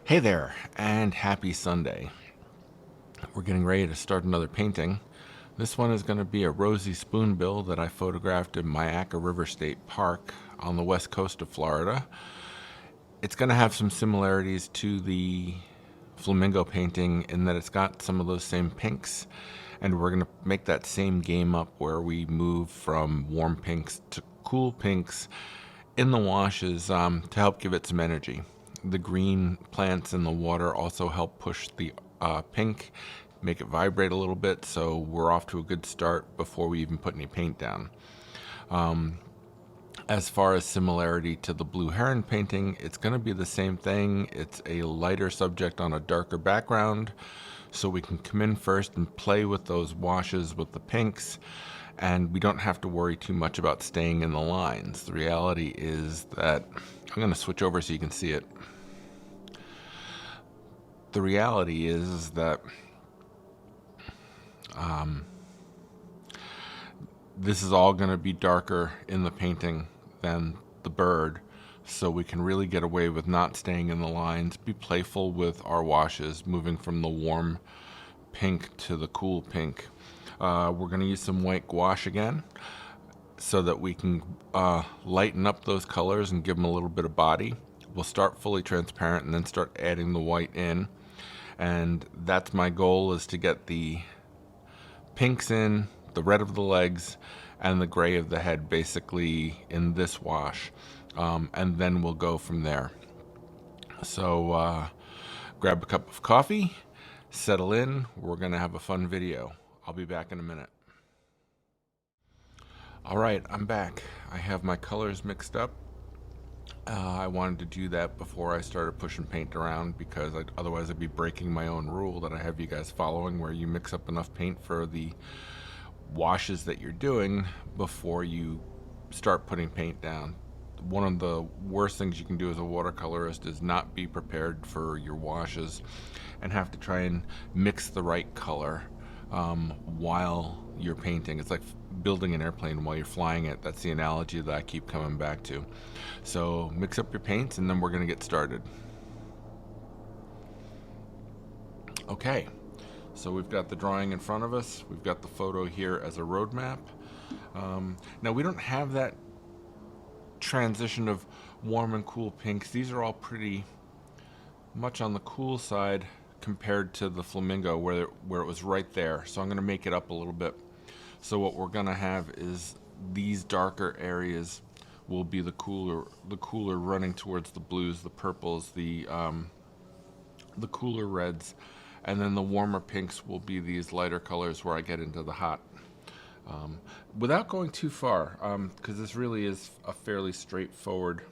Hey there, and happy Sunday. We're getting ready to start another painting. This one is going to be a Roseate Spoonbill that I photographed in Myakka River State Park on the west coast of Florida. It's going to have some similarities to the flamingo painting in that it's got some of those same pinks, and we're going to make that same game up where we move from warm pinks to cool pinks in the washes to help give it some energy. The green plants in the water also help push the pink, make it vibrate a little bit, so we're off to a good start before we even put any paint down. As far as similarity to the blue heron painting, it's going to be the same thing. It's a lighter subject on a darker background, so we can come in first and play with those washes with the pinks, and we don't have to worry too much about staying in the lines. The reality is that, I'm going to switch over so you can see it. The reality is that this is all going to be darker in the painting than the bird, so we can really get away with not staying in the lines, be playful with our washes, moving from the warm pink to the cool pink. We're going to use some white gouache again so that we can lighten up those colors and give them a little bit of body. We'll start fully transparent and then start adding the white in, and that's my goal, is to get the pinks in, the red of the legs, and the gray of the head basically in this wash, and then we'll go from there. So grab a cup of coffee, settle in, we're gonna have a fun video. I'll be back in a minute. All right, I'm back. I have my colors mixed up. I wanted to do that before I started pushing paint around, because otherwise I'd be breaking my own rule that I have you guys following, where you mix up enough paint for the washes that you're doing before you start putting paint down. One of the worst things you can do as a watercolorist is not be prepared for your washes and have to try and mix the right color while you're painting. It's like building an airplane while you're flying it. That's the analogy that I keep coming back to. So mix up your paints and then we're going to get started. Okay, so we've got the drawing in front of us. We've got the photo here as a roadmap. Now we don't have that transition of warm and cool pinks. These are all pretty much on the cool side compared to the flamingo where it was right there. So I'm going to make it up a little bit. So what we're going to have is these darker areas will be the cooler running towards the blues, the purples, the cooler reds, and then the warmer pinks will be these lighter colors where I get into the hot. Without going too far, because this really is a fairly straightforward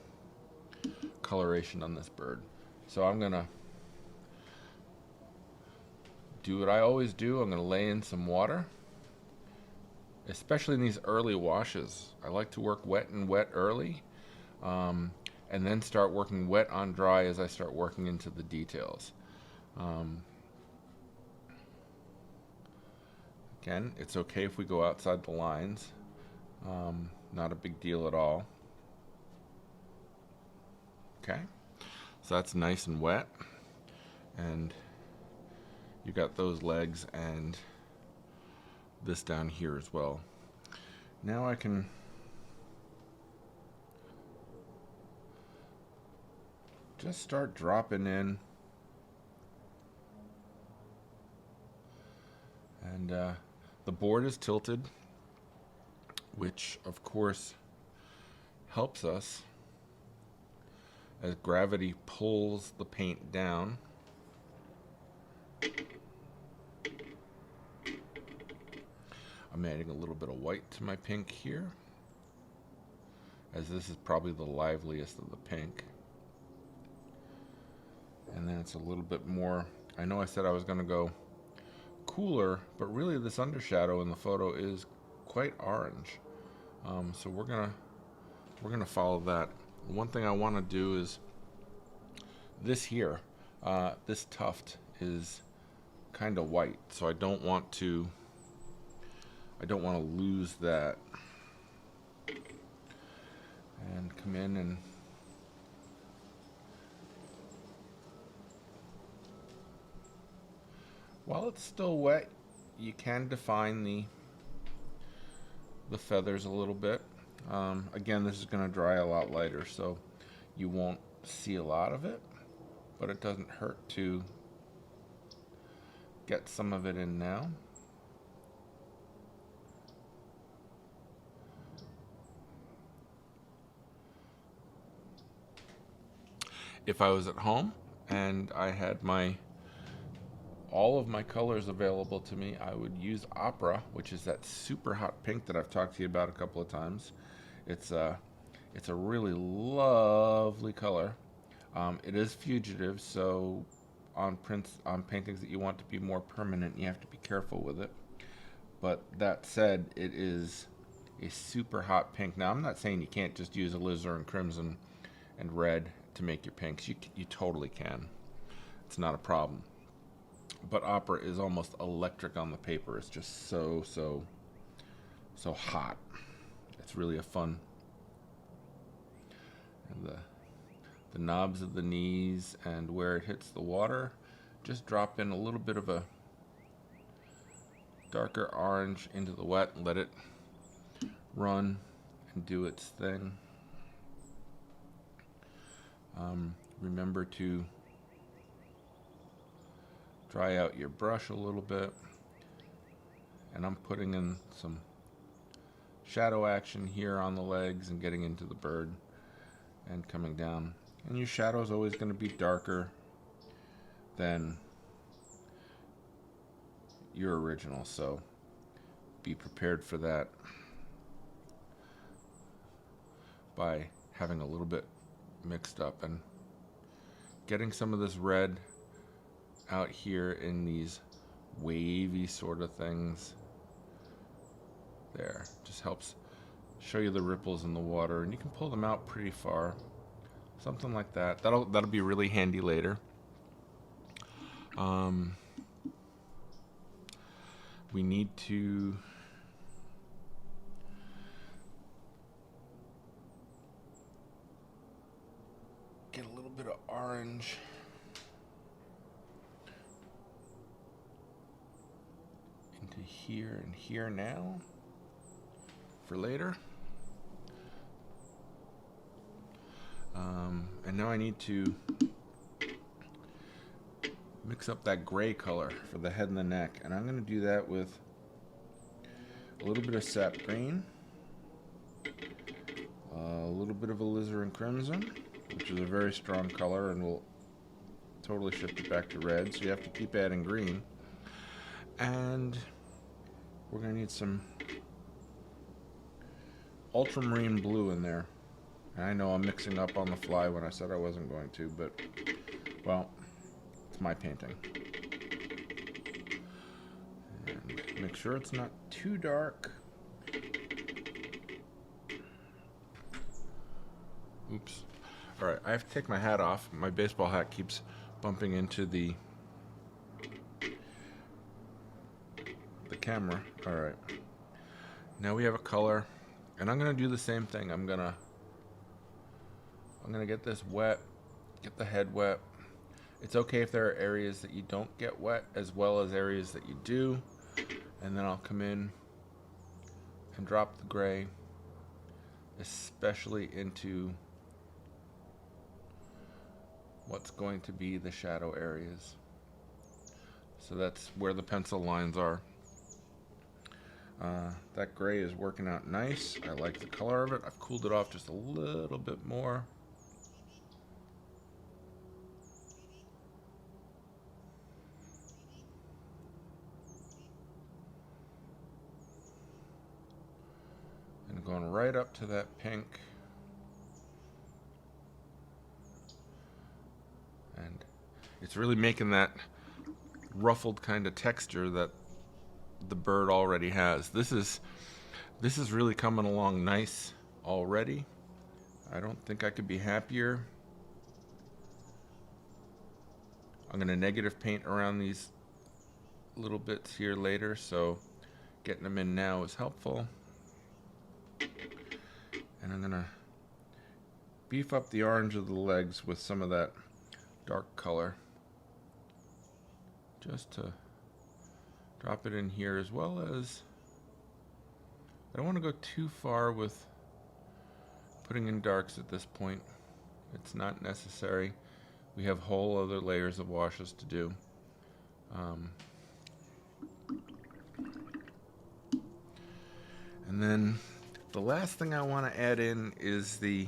coloration on this bird. So I'm going to do what I always do. I'm going to lay in some water, especially in these early washes. I like to work wet and wet early, and then start working wet on dry as I start working into the details. Again, it's okay if we go outside the lines. Not a big deal at all. Okay, so that's nice and wet, and you got those legs and this down here as well. Now I can just start dropping in, and the board is tilted, which of course helps us as gravity pulls the paint down. I'm adding a little bit of white to my pink here, as this is probably the liveliest of the pink. And then it's a little bit more, I know I said I was going to go cooler, but really this undershadow in the photo is quite orange. So we're gonna follow that. One thing I want to do is this here, this tuft is kind of white, so I don't want to lose that. And come in and while it's still wet, you can define the feathers a little bit. Again, this is going to dry a lot lighter, so you won't see a lot of it, but it doesn't hurt to get some of it in now. If I was at home and I had all of my colors available to me, I would use Opera, which is that super hot pink that I've talked to you about a couple of times. It's a really lovely color. It is fugitive, so on paintings that you want to be more permanent, you have to be careful with it. But that said, it is a super hot pink. Now, I'm not saying you can't just use alizarin crimson and red to make your pinks. You totally can. It's not a problem. But Opera is almost electric on the paper. It's just so hot. It's really a fun. And the knobs of the knees and where it hits the water, just drop in a little bit of a darker orange into the wet and let it run and do its thing. Remember to dry out your brush a little bit, and I'm putting in some shadow action here on the legs and getting into the bird and coming down. And your shadow is always going to be darker than your original, so be prepared for that by having a little bit mixed up and getting some of this red out here in these wavy sort of things. There, just helps show you the ripples in the water, and you can pull them out pretty far. Something like that. That'll be really handy later. We need to get a little bit of orange into here and here now for later. And now I need to mix up that gray color for the head and the neck, and I'm going to do that with a little bit of sap green, a little bit of alizarin crimson, which is a very strong color and will totally shift it back to red, so you have to keep adding green. And we're going to need some ultramarine blue in there. And I know I'm mixing up on the fly when I said I wasn't going to, but, well, it's my painting. And make sure it's not too dark. Oops. All right, I have to take my hat off. My baseball hat keeps bumping into the camera. All right. Now we have a color, and I'm gonna do the same thing. I'm gonna get this wet, get the head wet. It's okay if there are areas that you don't get wet, as well as areas that you do. And then I'll come in and drop the gray, especially into what's going to be the shadow areas. So that's where the pencil lines are. That gray is working out nice. I like the color of it. I've cooled it off just a little bit more. And going right up to that pink. And it's really making that ruffled kind of texture that the bird already has. This is really coming along nice already. I don't think I could be happier. I'm going to negative paint around these little bits here later, so getting them in now is helpful. And I'm going to beef up the orange of the legs with some of that dark color, just to Drop it in here, as well as I don't want to go too far with putting in darks at this point. It's not necessary. We have whole other layers of washes to do. And then the last thing I want to add in is the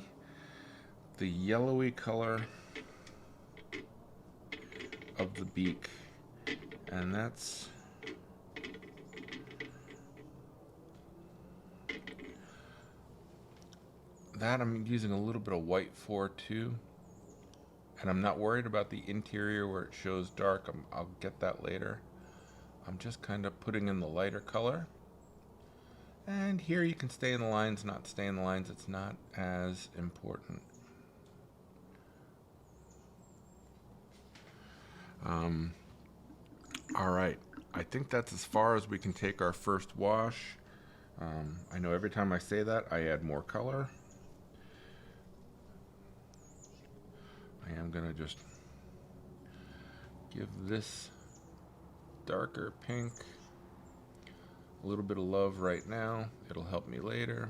yellowy color of the beak, and that I'm using a little bit of white for too, and I'm not worried about the interior where it shows dark. I'll get that later. I'm just kind of putting in the lighter color, and here you can stay in the lines, not stay in the lines. It's not as important. All right, I think that's as far as we can take our first wash. I know every time I say that, I add more color. I am gonna just give this darker pink a little bit of love right now. It'll help me later.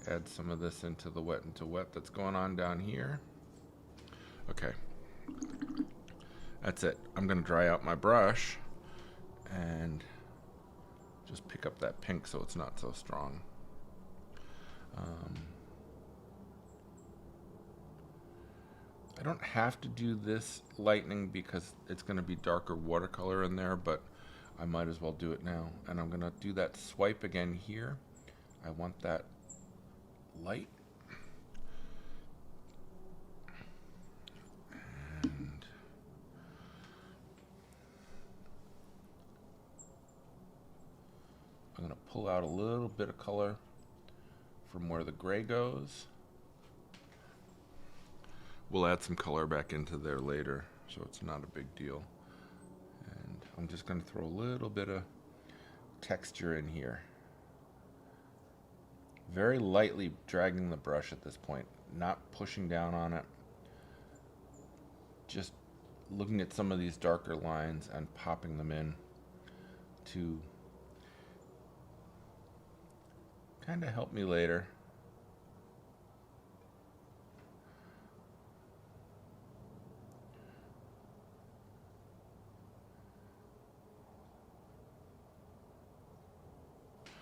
Add some of this into the wet into wet that's going on down here. Okay, that's it. I'm gonna dry out my brush and just pick up that pink so it's not so strong. I don't have to do this lightning because it's gonna be darker watercolor in there, but I might as well do it now. And I'm gonna do that swipe again here. I want that light. And I'm going to pull out a little bit of color from where the gray goes. We'll add some color back into there later, so it's not a big deal. And I'm just going to throw a little bit of texture in here. Very lightly dragging the brush at this point, not pushing down on it. Just looking at some of these darker lines and popping them in to kind of help me later.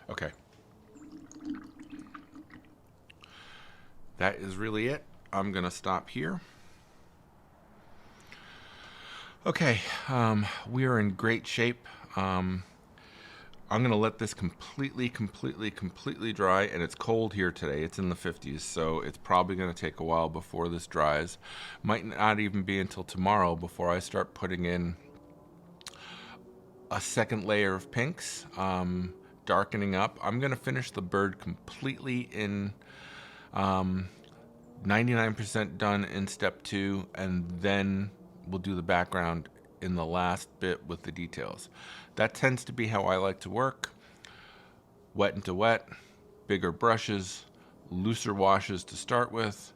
Okay. That is really it. I'm gonna stop here. Okay, we are in great shape. I'm gonna let this completely dry, and it's cold here today. It's in the 50s, so it's probably gonna take a while before this dries. Might not even be until tomorrow before I start putting in a second layer of pinks, darkening up. I'm gonna finish the bird completely in 99% done in step 2, and then we'll do the background in the last bit with the details. That tends to be how I like to work. Wet into wet, bigger brushes, looser washes to start with,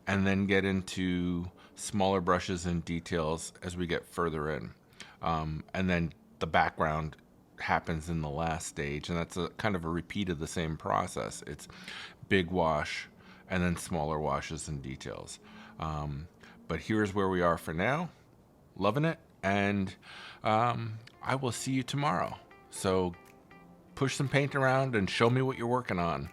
and then get into smaller brushes and details as we get further in. And then the background happens in the last stage, and that's a kind of a repeat of the same process. It's big wash and then smaller washes and details. But here's where we are for now. Loving it, and I will see you tomorrow. So push some paint around and show me what you're working on.